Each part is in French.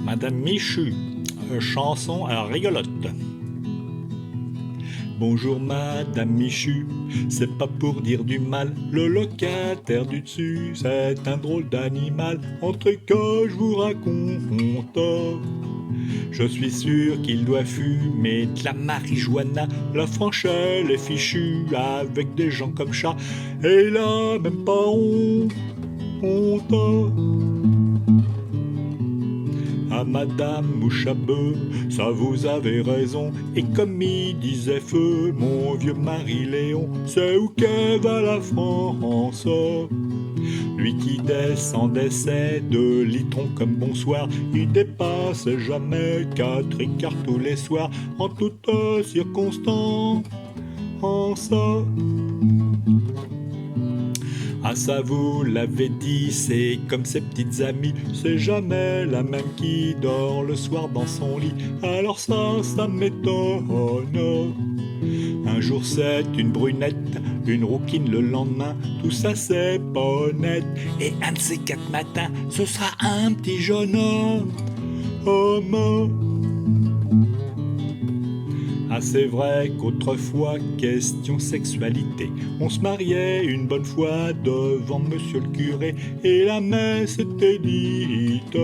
Madame Michu, chanson rigolote. Bonjour Madame Michu, c'est pas pour dire du mal, le locataire du dessus, c'est un drôle d'animal, entre que je vous raconte. Je suis sûr qu'il doit fumer de la marijuana, la franchelle est fichue avec des gens comme chat, et là même pas honte. Ah Madame Mouchabeu, ça vous avez raison, et comme il disait feu, mon vieux Marie-Léon, c'est où qu'elle va la France? Lui qui descendait ses 2 litrons comme bonsoir, il dépassait jamais 4 écarts tous les soirs, en toutes circonstances. Ah ça vous l'avez dit, c'est comme ses petites amies, c'est jamais la même qui dort le soir dans son lit, alors ça m'étonne. Un jour c'est une brunette, une rouquine le lendemain, tout ça c'est pas honnête, et un de ces 4 matins, ce sera un petit jeune homme. Ah c'est vrai qu'autrefois, question sexualité, on se mariait une bonne fois devant monsieur le curé, et la messe était dite.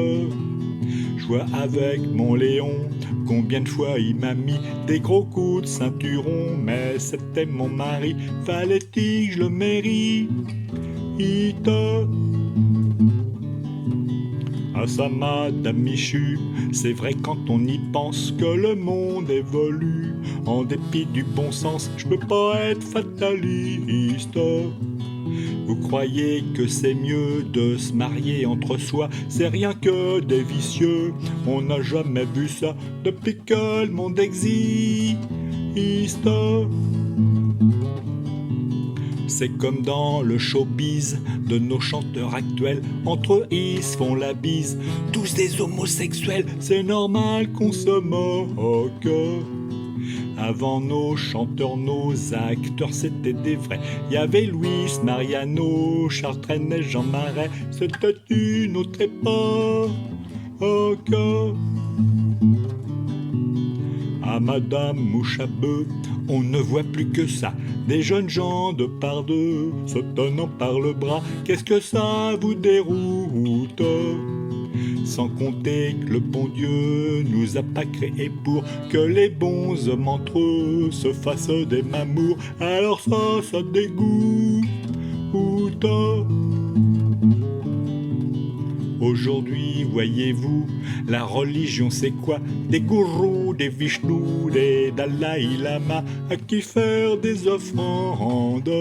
Je vois avec mon Léon combien de fois il m'a mis des gros coups de ceinturon, mais c'était mon mari, fallait-il que je le mérite? Ah ça Madame Michu, c'est vrai quand on y pense que le monde évolue, en dépit du bon sens, je peux pas être fataliste. Vous croyez que c'est mieux de se marier entre soi, c'est rien que des vicieux, on n'a jamais vu ça depuis que le monde existe. C'est comme dans le showbiz de nos chanteurs actuels, entre eux ils se font la bise, tous des homosexuels, c'est normal qu'on se moque. Avant nos chanteurs, nos acteurs, c'était des vrais. Il y avait Louis, Mariano, Charles Trenet, Jean Marais, c'était une autre époque. Ah Madame Mouchabeu, on ne voit plus que ça, des jeunes gens de par deux, se tenant par le bras, qu'est-ce que ça vous déroute? Sans compter que le bon Dieu nous a pas créés pour que les bons hommes entre eux se fassent des mamours, alors ça dégoûte. Aujourd'hui, voyez-vous, la religion c'est quoi? Des gourous, des Vishnous, des Dalai Lama, à qui faire des offrandes.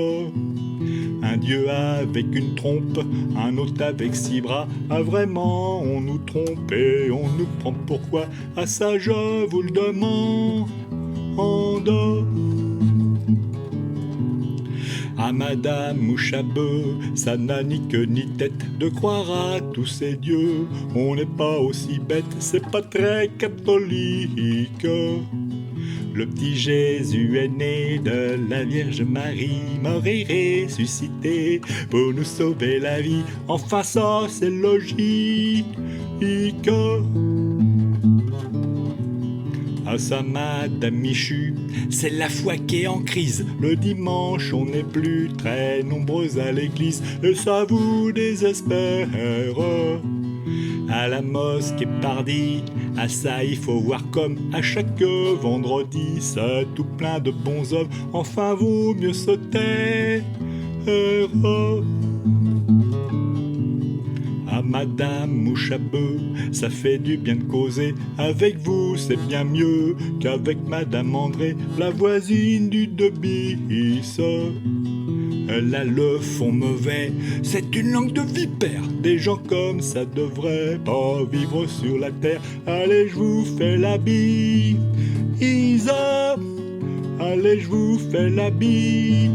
Un dieu avec une trompe, un autre avec 6 bras, ah vraiment on nous trompe et on nous prend pourquoi? Ah ça je vous le demande. Ah Madame Mouchabeu, ça n'a ni queue ni tête de croire à tous ces dieux, on n'est pas aussi bête, c'est pas très catholique. Le petit Jésus est né de la Vierge Marie, mort et ressuscité pour nous sauver la vie, enfin ça c'est logique. Ah ça Madame Michu, c'est la foi qui est en crise, le dimanche on n'est plus très nombreux à l'église, et ça vous désespère. À la mosquée pardi, à ça il faut voir comme à chaque vendredi, c'est tout plein de bons hommes, enfin vaut mieux se taire. Ah Madame Mouchabeu, ça fait du bien de causer, avec vous c'est bien mieux qu'avec Madame André, la voisine du Debis. Elle a le fond mauvais, c'est une langue de vipère, des gens comme ça devraient pas vivre sur la terre. Allez je vous fais la bise, allez je vous fais la bise.